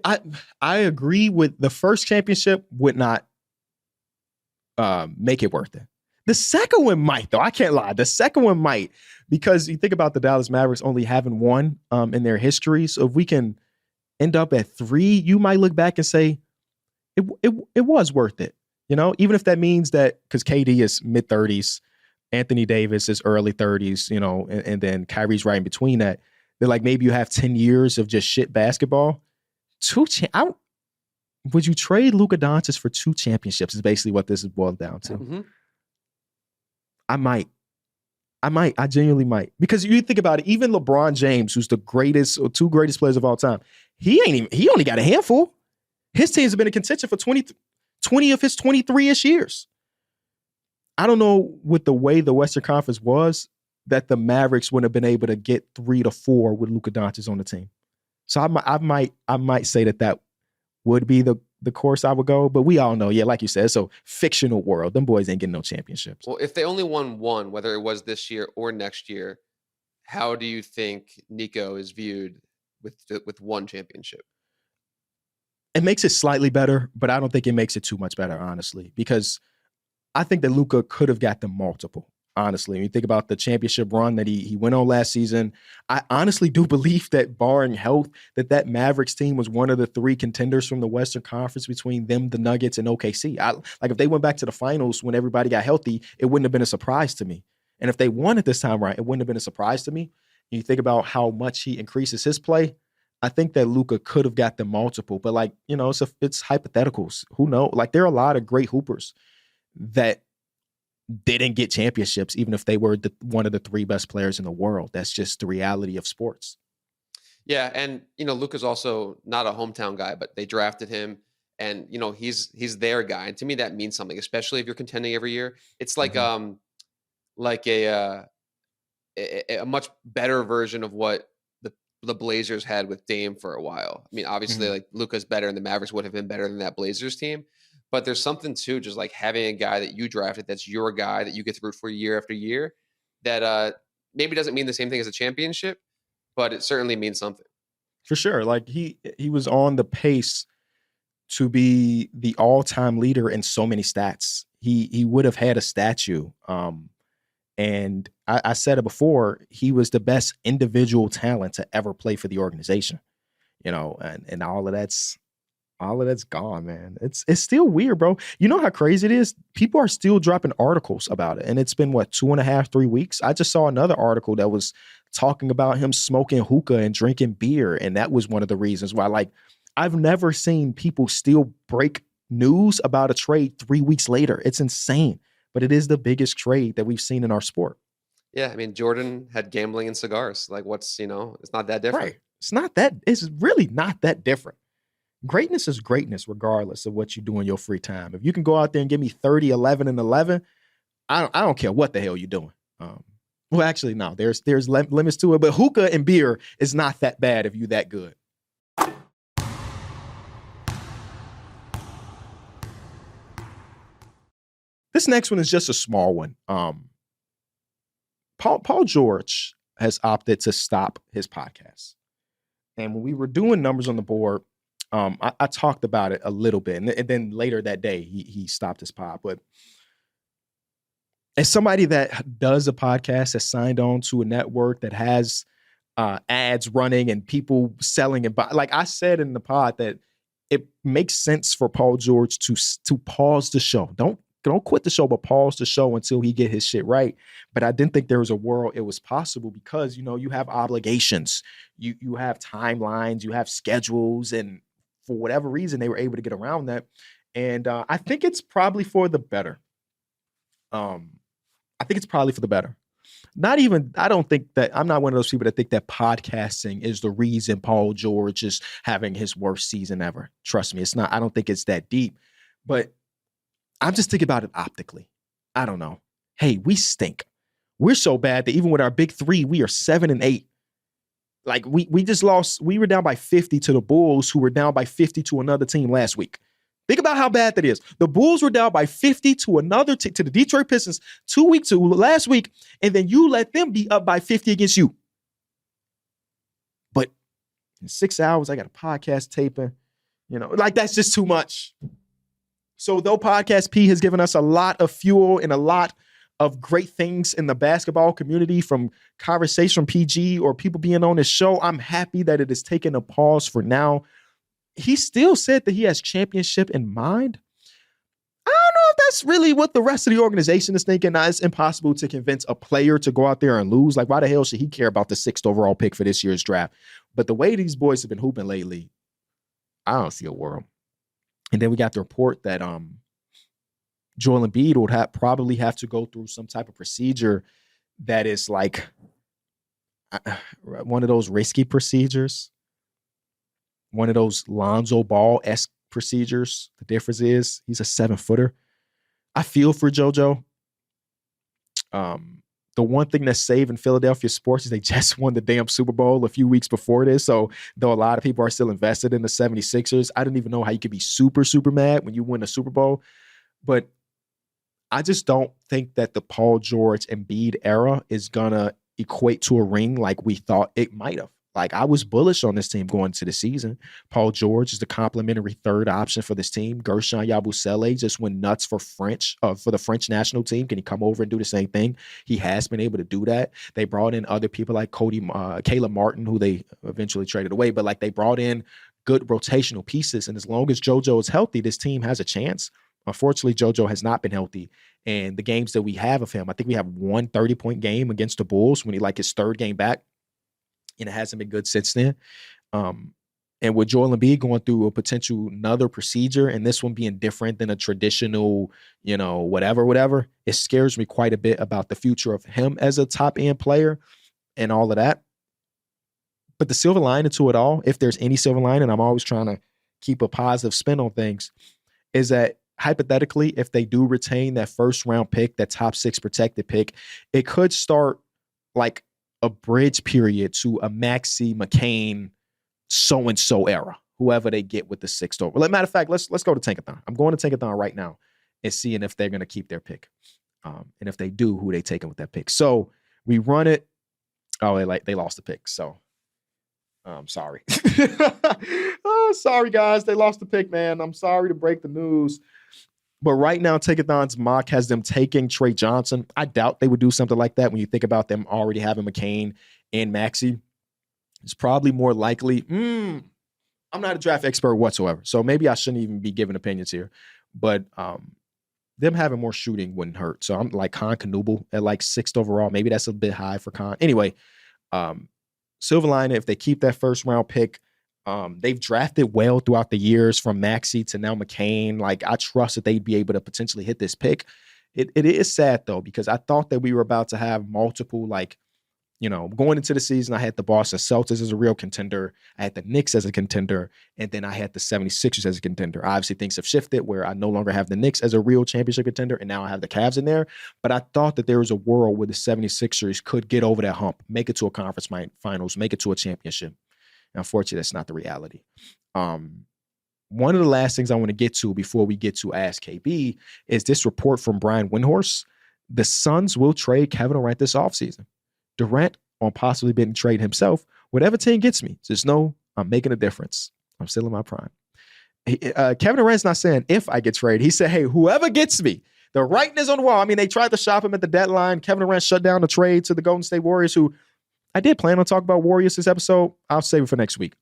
I agree with the first championship would not make it worth it. The second one might, though. I can't lie. The second one might, because you think about the Dallas Mavericks only having one in their history. So if we can end up at 3, you might look back and say it was worth it. Even if that means that, because KD is mid-30s, Anthony Davis is early 30s, and then Kyrie's right in between that. They're like, maybe you have 10 years of just shit basketball. Would you trade Luka Doncic for 2 championships is basically what this is boiled down to. Mm-hmm. I might. I genuinely might. Because you think about it, even LeBron James, who's the greatest or 2 greatest players of all time, he only got a handful. His teams have been in contention for 20 of his 23-ish years. I don't know, with the way the Western Conference was, that the Mavericks wouldn't have been able to get 3 to 4 with Luka Doncic on the team. So I might say that would be the course I would go. But we all know, yeah, like you said, it's a fictional world. Them boys ain't getting no championships. Well, if they only won 1, whether it was this year or next year, how do you think Nico is viewed with 1 championship? It makes it slightly better, but I don't think it makes it too much better, honestly, because I think that Luka could have got them multiple, honestly. When you think about the championship run that he went on last season, I honestly do believe that, barring health, that Mavericks team was one of the 3 contenders from the Western Conference between them, the Nuggets, and OKC. If they went back to the finals when everybody got healthy, it wouldn't have been a surprise to me. And if they won it this time around, it wouldn't have been a surprise to me. And you think about how much he increases his play, I think that Luka could have got them multiple, but like, it's hypotheticals. Who knows? Like there are a lot of great hoopers that didn't get championships, even if they were one of the 3 best players in the world. That's just the reality of sports. Yeah, and Luka's also not a hometown guy, but they drafted him, and he's their guy. And to me, that means something, especially if you're contending every year. It's like like a much better version of what the Blazers had with Dame for a while. I mean, obviously, like Luka's better, and the Mavericks would have been better than that Blazers team. But there's something too, just like having a guy that you drafted, that's your guy that you get to root for year after year, that maybe doesn't mean the same thing as a championship, but it certainly means something. For sure. Like he was on the pace to be the all-time leader in so many stats. He would have had a statue. And I said it before, he was the best individual talent to ever play for the organization. And all of that's gone, man. It's still weird, bro. You know how crazy it is? People are still dropping articles about it. And it's been 2.5, 3 weeks. I just saw another article that was talking about him smoking hookah and drinking beer. And that was one of the reasons why, like, I've never seen people still break news about a trade 3 weeks later. It's insane. But it is the biggest trade that we've seen in our sport. Yeah, I mean, Jordan had gambling and cigars. Like, it's not that different. Right. It's really not that different. Greatness is greatness regardless of what you do in your free time. If you can go out there and give me 30, 11, and 11, I don't care what the hell you're doing. Well, actually, no, there's limits to it, but hookah and beer is not that bad if you that good. This next one is just a small one. Paul George has opted to stop his podcast. And when we were doing numbers on the board, I talked about it a little bit. And then later that day, he stopped his pod. But as somebody that does a podcast, that's signed on to a network that has ads running and people selling and buy, like I said in the pod, that it makes sense for Paul George to pause the show. Don't quit the show, but pause the show until he get his shit right. But I didn't think there was a world it was possible because, you have obligations, you have timelines, you have schedules, and for whatever reason, they were able to get around that. And I think it's probably for the better. I think it's probably for the better. I don't think that, I'm not one of those people that think that podcasting is the reason Paul George is having his worst season ever. Trust me, it's not. I don't think it's that deep. But I'm just thinking about it optically. I don't know. Hey, we stink. We're so bad that even with our big 3, we are 7-8. Like we just lost. We were down by 50 to the Bulls, who were down by 50 to another team last week. Think about how bad that is. The Bulls were down by 50 to another to the Detroit Pistons last week, and then you let them be up by 50 against you. But in 6 hours, I got a podcast taping. Like that's just too much. So though Podcast P has given us a lot of fuel and a lot of great things in the basketball community, from conversation from PG or people being on this show, I'm happy that it has taken a pause for now. He still said that he has championship in mind. I don't know if that's really what the rest of the organization is thinking. Now, it's impossible to convince a player to go out there and lose. Like, why the hell should he care about the 6th overall pick for this year's draft? But the way these boys have been hooping lately, I don't see a world. And then we got the report that Joel Embiid would probably have to go through some type of procedure that is like one of those risky procedures, one of those Lonzo Ball-esque procedures. The difference is he's a 7-footer. I feel for JoJo. The one thing that's saving Philadelphia sports is they just won the damn Super Bowl a few weeks before this. So though a lot of people are still invested in the 76ers, I don't even know how you could be super, super mad when you win a Super Bowl. But I just don't think that the Paul George Embiid era is going to equate to a ring like we thought it might have. Like, I was bullish on this team going into the season. Paul George is the complimentary third option for this team. Gershon Yabusele just went nuts for the French national team. Can he come over and do the same thing? He has been able to do that. They brought in other people like Caleb Martin, who they eventually traded away, but like they brought in good rotational pieces. And as long as JoJo is healthy, this team has a chance. Unfortunately, JoJo has not been healthy. And the games that we have of him, I think we have one 30-point game against the Bulls when he his 3rd game back. And it hasn't been good since then. And with Joel Embiid going through a potential another procedure, and this one being different than a traditional, whatever, it scares me quite a bit about the future of him as a top end player and all of that. But the silver lining to it all, if there's any silver lining, I'm always trying to keep a positive spin on things, is that hypothetically, if they do retain that first round pick, that top 6 protected pick, it could start like a bridge period to a Maxey, McCain, so-and-so era, whoever they get with the 6th over. Matter of fact, let's go to Tankathon. I'm going to Tankathon right now and seeing if they're going to keep their pick. And if they do, who they taking with that pick. So we run it. Oh, they lost the pick. So I'm sorry. Oh, sorry, guys. They lost the pick, man. I'm sorry to break the news. But right now, Tankathon's mock has them taking Trey Johnson. I doubt they would do something like that when you think about them already having McCain and Maxey. It's probably more likely. I'm not a draft expert whatsoever, so maybe I shouldn't even be giving opinions here. But them having more shooting wouldn't hurt. So I'm like Con Knubel at like 6th overall. Maybe that's a bit high for Con. Anyway, silver lining, if they keep that first round pick, they've drafted well throughout the years from Maxey to now McCain. Like, I trust that they'd be able to potentially hit this pick. It is sad though, because I thought that we were about to have multiple, going into the season, I had the Boston Celtics as a real contender. I had the Knicks as a contender. And then I had the 76ers as a contender. Obviously, things have shifted where I no longer have the Knicks as a real championship contender. And now I have the Cavs in there. But I thought that there was a world where the 76ers could get over that hump, make it to a conference finals, make it to a championship. And unfortunately, that's not the reality. One of the last things I want to get to before we get to AskKB is this report from Brian Windhorst. The Suns will trade Kevin Durant this offseason. Durant on possibly being traded himself. Whatever team gets me, just know I'm making a difference. I'm still in my prime. Kevin Durant's not saying if I get traded. He said, hey, whoever gets me, the writing is on the wall. I mean, they tried to shop him at the deadline. Kevin Durant shut down the trade to the Golden State Warriors, who I did plan on talking about Warriors this episode. I'll save it for next week.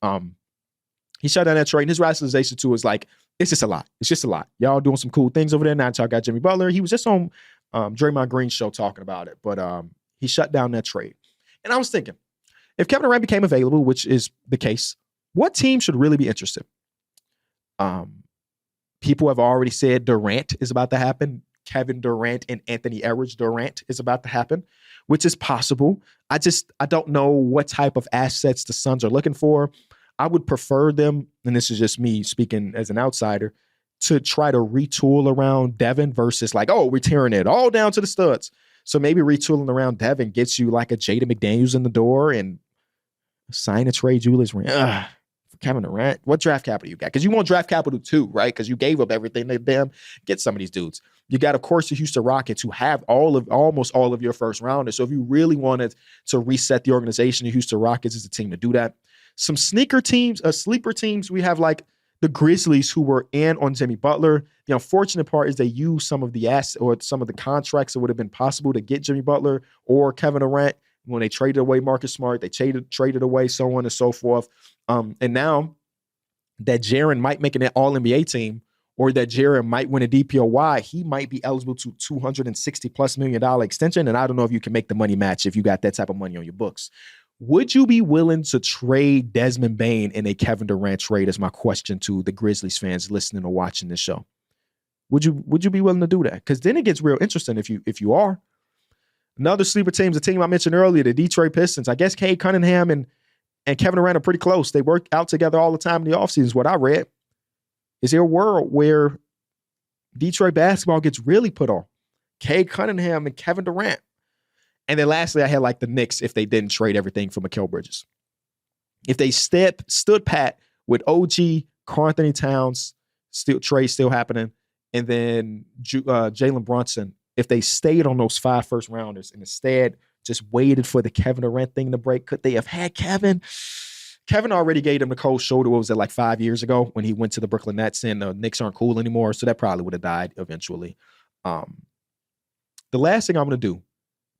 He shut down that trade, and his rationalization too is like, it's just a lot. It's just a lot. Y'all doing some cool things over there. Now y'all got Jimmy Butler. He was just on Draymond Green's show talking about it, but he shut down that trade. And I was thinking, if Kevin Durant became available, which is the case, what team should really be interested? People have already said Durant is about to happen. Kevin Durant and Anthony Edwards Durant is about to happen, which is possible. I don't know what type of assets the Suns are looking for. I would prefer them, and this is just me speaking as an outsider, to try to retool around Devin versus we're tearing it all down to the studs. So maybe retooling around Devin gets you like a Jada McDaniels in the door and sign a trade Julius Randle. For Kevin Durant, what draft capital you got? Because you want draft capital too, right? Because you gave up everything. They get some of these dudes. You got, of course, the Houston Rockets, who have almost all of your first rounders. So if you really wanted to reset the organization, the Houston Rockets is the team to do that. Some sleeper teams, we have like the Grizzlies, who were in on Jimmy Butler. The unfortunate part is they used some of the assets or some of the contracts that would have been possible to get Jimmy Butler or Kevin Durant when they traded away Marcus Smart. They traded away so on and so forth. And now that Jaren might make an All-NBA team, or that Jaren might win a DPOY, he might be eligible to $260+ million extension. And I don't know if you can make the money match if you got that type of money on your books. Would you be willing to trade Desmond Bane in a Kevin Durant trade? Is my question to the Grizzlies fans listening or watching this show. Would you be willing to do that? Because then it gets real interesting if you are. Another sleeper team is a team I mentioned earlier, the Detroit Pistons. I guess Cade Cunningham and Kevin Durant are pretty close. They work out together all the time in the offseason is what I read. Is there a world where Detroit basketball gets really put on? Cade Cunningham and Kevin Durant. And then lastly, I had like the Knicks if they didn't trade everything for Mikal Bridges. If they stood pat with OG, Karl-Anthony Towns, trade still happening, and then Jalen Brunson, if they stayed on those 5 first rounders and instead just waited for the Kevin Durant thing to break, could they have had Kevin? Kevin already gave him the cold shoulder, what was it, like 5 years ago when he went to the Brooklyn Nets and the Knicks aren't cool anymore, so that probably would have died eventually. The last thing I'm going to do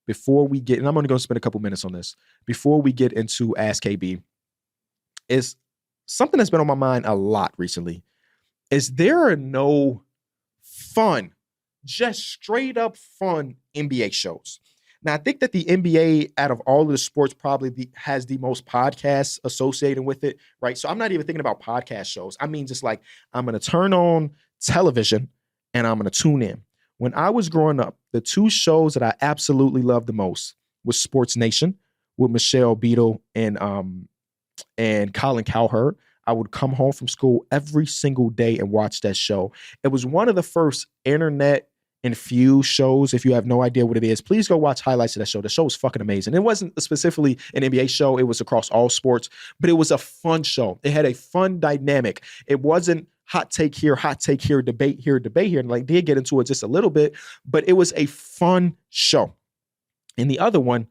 before we get, and I'm only going to spend a couple minutes on this, before we get into AskKB, is something that's been on my mind a lot recently, is there are no fun, just straight up fun NBA shows. Now, I think that the NBA, out of all of the sports, probably has the most podcasts associated with it, right? So I'm not even thinking about podcast shows. I mean, just like I'm going to turn on television and I'm going to tune in. When I was growing up, the two shows that I absolutely loved the most was Sports Nation with Michelle Beadle and Colin Cowherd. I would come home from school every single day and watch that show. It was one of the first internet infused shows. If you have no idea what it is, please go watch highlights of that show. The show was fucking amazing. It wasn't specifically an NBA show. It was across all sports, but it was a fun show. It had a fun dynamic. It wasn't hot take here, debate here, debate here. And like did get into it just a little bit, but it was a fun show. And the other one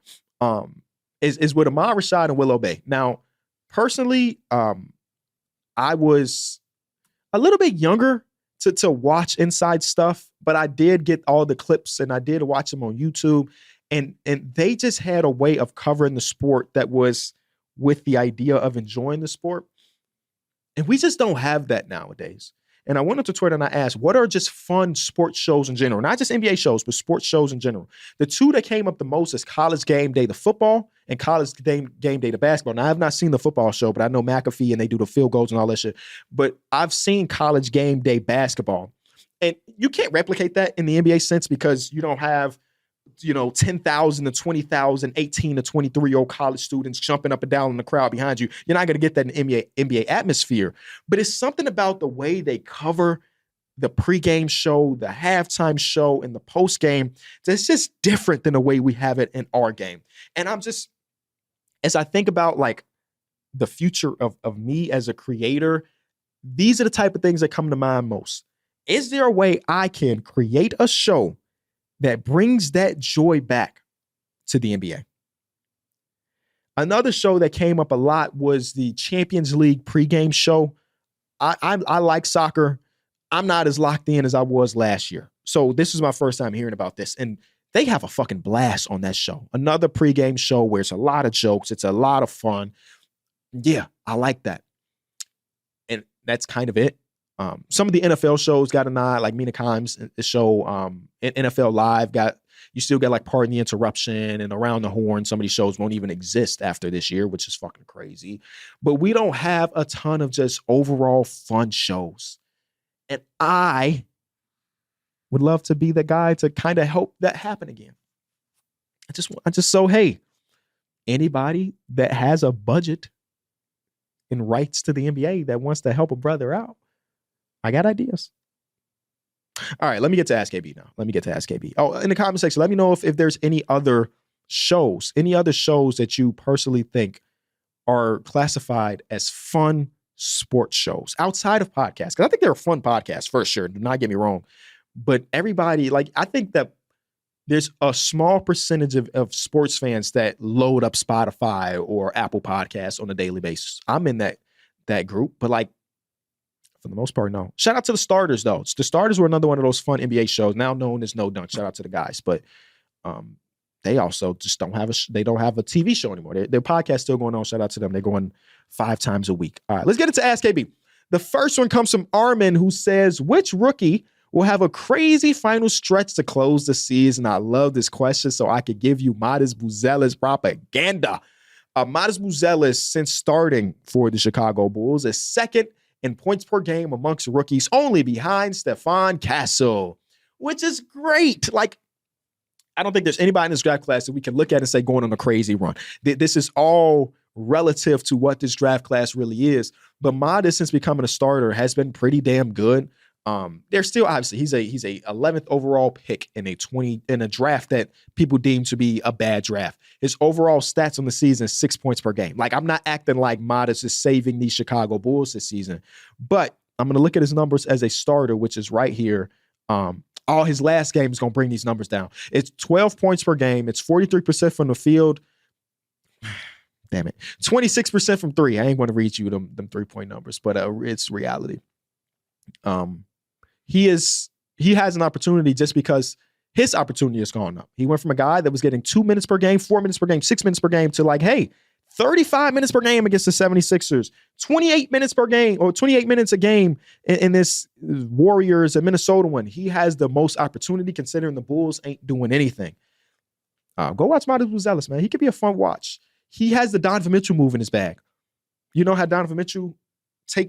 is with Ahmad Rashad and Willow Bay. Now, personally, I was a little bit younger to watch Inside Stuff, but I did get all the clips and I did watch them on YouTube. And they just had a way of covering the sport that was with the idea of enjoying the sport. And we just don't have that nowadays. And I went onto Twitter and I asked, what are just fun sports shows in general? Not just NBA shows, but sports shows in general. The two that came up the most is College Game Day, the football, and College Game Day, the basketball. Now, I have not seen the football show, but I know McAfee and they do the field goals and all that shit. But I've seen College Game Day basketball. And you can't replicate that in the NBA sense because you don't have 10,000 to 20,000, 18 to 23-year-old college students jumping up and down in the crowd behind you. You're not going to get that in NBA atmosphere. But it's something about the way they cover the pregame show, the halftime show, and the postgame that's just different than the way we have it in our game. And I'm just, as I think about like the future of me as a creator, these are the type of things that come to mind most. Is there a way I can create a show that brings that joy back to the NBA? Another show that came up a lot was the Champions League pregame show. I like soccer. I'm not as locked in as I was last year. So this is my first time hearing about this. And they have a fucking blast on that show. Another pregame show where it's a lot of jokes. It's a lot of fun. Yeah, I like that. And that's kind of it. Some of the NFL shows got a nod, like Mina Kimes' show, NFL Live you still get like Pardon the Interruption and Around the Horn. Some of these shows won't even exist after this year, which is fucking crazy. But we don't have a ton of just overall fun shows. And I would love to be the guy to kind of help that happen again. Hey, anybody that has a budget and rights to the NBA that wants to help a brother out, I got ideas. All right, let me get to AskKB now. Oh, in the comment section, let me know if there's any other shows that you personally think are classified as fun sports shows outside of podcasts. Because I think they're fun podcasts for sure. Do not get me wrong. But everybody, like, I think that there's a small percentage of sports fans that load up Spotify or Apple Podcasts on a daily basis. I'm in that group, but like, for the most part, no. Shout out to the Starters, though. The Starters were another one of those fun NBA shows, now known as No Dunk. Shout out to the guys, but they also just don't have a TV show anymore. Their podcast still going on. Shout out to them. They're going 5 times a week. All right, let's get into AskKB. The first one comes from Armin, who says, which rookie will have a crazy final stretch to close the season? I love this question, so I could give you Modest Buzelis propaganda. Modest Buzelis, since starting for the Chicago Bulls, is second in points per game amongst rookies, only behind Stephon Castle, which is great. Like, I don't think there's anybody in this draft class that we can look at and say going on a crazy run. This is all relative to what this draft class really is. But Modest, since becoming a starter, has been pretty damn good. There's still obviously he's a 11th overall pick in a draft that people deem to be a bad draft. His overall stats on the season is 6 points per game. Like, I'm not acting like Modest is saving these Chicago Bulls this season, but I'm going to look at his numbers as a starter, which is right here. All his last game is going to bring these numbers down. It's 12 points per game. It's 43% from the field. Damn it. 26% from three. I ain't going to read you them 3-point numbers, but it's reality. He has an opportunity just because his opportunity has gone up. He went from a guy that was getting 2 minutes per game, 4 minutes per game, 6 minutes per game to like, hey, 35 minutes per game against the 76ers, 28 minutes per game or 28 minutes a game in this Warriors and Minnesota one. He has the most opportunity considering the Bulls ain't doing anything. Go watch Modest Buzelis, man. He could be a fun watch. He has the Donovan Mitchell move in his bag. You know how Donovan Mitchell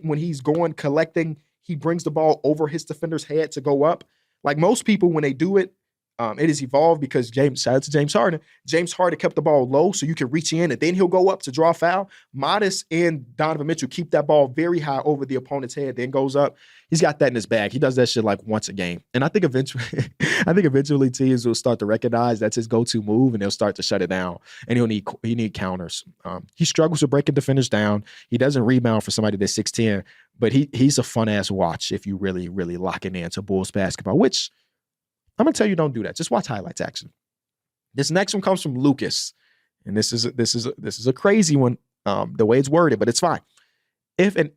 when he's going collecting, he brings the ball over his defender's head to go up. Like most people, when they do it, it has evolved because shout out to James Harden. James Harden kept the ball low so you can reach in and then he'll go up to draw a foul. Modest and Donovan Mitchell keep that ball very high over the opponent's head, then goes up. He's got that in his bag. He does that shit like once a game. And I think eventually teams will start to recognize that's his go-to move and they'll start to shut it down. And he need counters. He struggles with breaking defenders down. He doesn't rebound for somebody that's 6'10", but he's a fun-ass watch if you really, really lock it into Bulls basketball, which I'm going to tell you don't do that. Just watch highlights action. This next one comes from Lucas. And this is a crazy one, the way it's worded, but it's fine. If an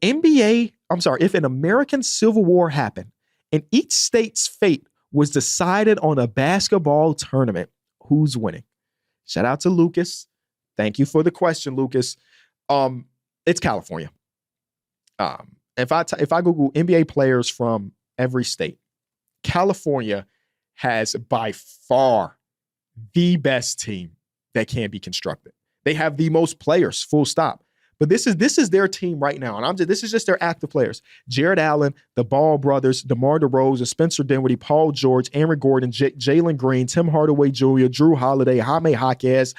American Civil War happened and each state's fate was decided on a basketball tournament, who's winning? Shout out to Lucas. Thank you for the question, Lucas. It's California. If I Google NBA players from every state, California has by far the best team that can be constructed. They have the most players, full stop. But this is their team right now. And this is just their active players. Jared Allen, the Ball brothers, DeMar DeRozan, Spencer Dinwiddie, Paul George, Aaron Gordon, Jalen Green, Tim Hardaway Jr., Drew Holiday, Jaime Jaquez,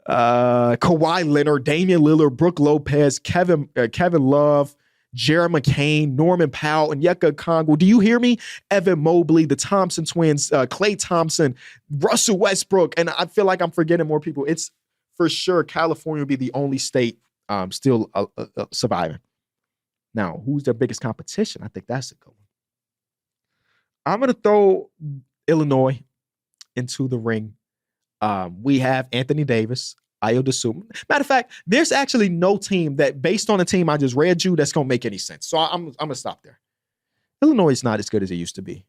Kawhi Leonard, Damian Lillard, Brooke Lopez, Kevin Love, Jared McCain, Norman Powell, and Yeka Kongo. Do you hear me? Evan Mobley, the Thompson twins, Klay Thompson, Russell Westbrook. And I feel like I'm forgetting more people. It's for sure California will be the only state still surviving. Now, who's their biggest competition? I think that's a good one. I'm going to throw Illinois into the ring. We have Anthony Davis, Ayo Dosunmu. Matter of fact, there's actually no team that, based on the team I just read you, that's going to make any sense. So I'm going to stop there. Illinois is not as good as it used to be.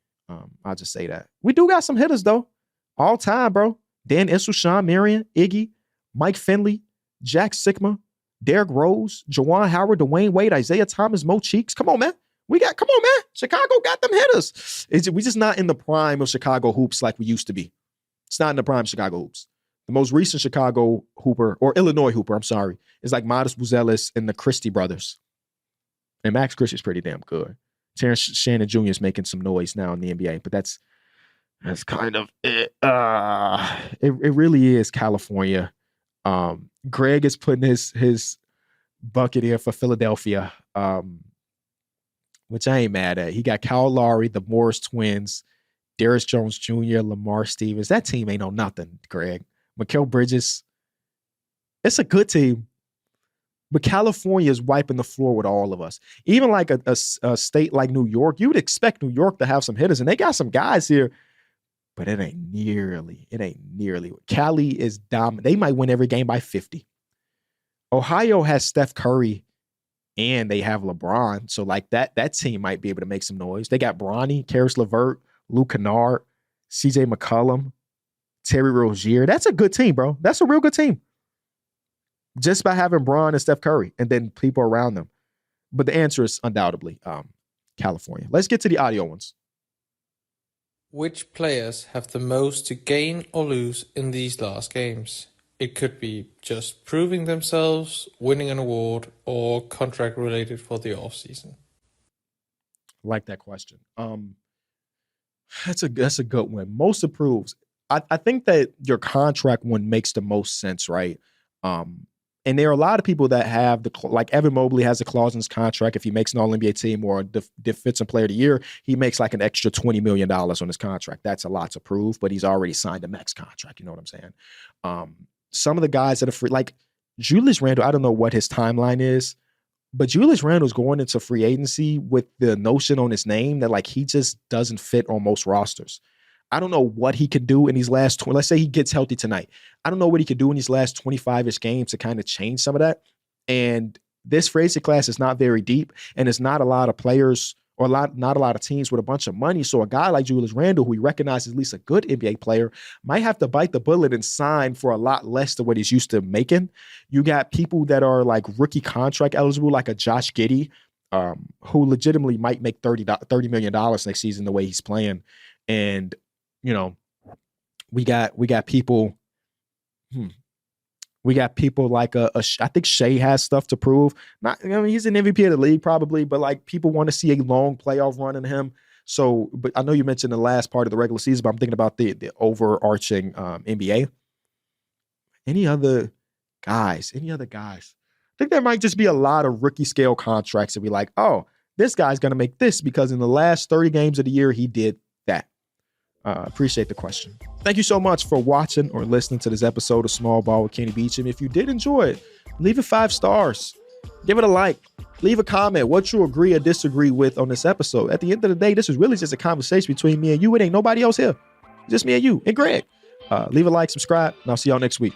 I'll just say that. We do got some hitters, though. All time, bro. Dan Issel, Sean Marion, Iggy, Mike Finley, Jack Sikma, Derrick Rose, Juwan Howard, Dwayne Wade, Isaiah Thomas, Mo Cheeks. Come on, man. Come on, man. Chicago got them hitters. We just not in the prime of Chicago hoops like we used to be. It's not in the prime of Chicago hoops. The most recent Chicago hooper, or Illinois hooper, I'm sorry, is like Modest Buzelis and the Christie brothers. And Max Christie's pretty damn good. Terrence Shannon Jr. is making some noise now in the NBA, but that's kind of it. It really is California. Greg is putting his bucket here for Philadelphia, which I ain't mad at. He got Kyle Lowry, the Morris twins, Darius Jones Jr., Lamar Stevens. That team ain't on nothing, Greg. Mikal Bridges. It's a good team. But California is wiping the floor with all of us. Even like a state like New York, you would expect New York to have some hitters, and they got some guys here, but it ain't nearly. Cali is dominant. They might win every game by 50. Ohio has Steph Curry, and they have LeBron. So like that team might be able to make some noise. They got Bronny, Karis LeVert, Luke Kennard, CJ McCollum, Terry Rozier. That's a good team, bro. That's a real good team. Just by having Bron and Steph Curry and then people around them. But the answer is undoubtedly California. Let's get to the audio ones. Which players have the most to gain or lose in these last games? It could be just proving themselves, winning an award, or contract related for the offseason. Like that question. That's a good one. Most approves. I think that your contract one makes the most sense, right? And there are a lot of people that have like Evan Mobley has a clause in his contract. If he makes an All-NBA team or a defensive player of the year, he makes like an extra $20 million on his contract. That's a lot to prove, but he's already signed a max contract. You know what I'm saying? Some of the guys that are free, like Julius Randle, I don't know what his timeline is, but Julius Randle's going into free agency with the notion on his name that like he just doesn't fit on most rosters. I don't know what he could do in these last let's say he gets healthy tonight. I don't know what he could do in these last 25-ish games to kind of change some of that. And this free agency class is not very deep, and it's not a lot of players or not a lot of teams with a bunch of money. So a guy like Julius Randle, who we recognize as at least a good NBA player, might have to bite the bullet and sign for a lot less than what he's used to making. You got people that are like rookie contract eligible, like a Josh Giddey, who legitimately might make $30 million next season the way he's playing. And you know, We got people. We got people like I think Shea has stuff to prove. He's an MVP of the league probably, but like people want to see a long playoff run in him. So, but I know you mentioned the last part of the regular season, but I'm thinking about the overarching NBA. Any other guys? I think there might just be a lot of rookie scale contracts that be like, oh, this guy's going to make this because in the last 30 games of the year, he did that. Appreciate the question. Thank you so much for watching or listening to this episode of Small Ball with Kenny Beecham. If you did enjoy it, leave it 5 stars. Give it a like. Leave a comment what you agree or disagree with on this episode. At the end of the day, this is really just a conversation between me and you. It ain't nobody else here. Just me and you and Greg. Leave a like, subscribe, and I'll see y'all next week.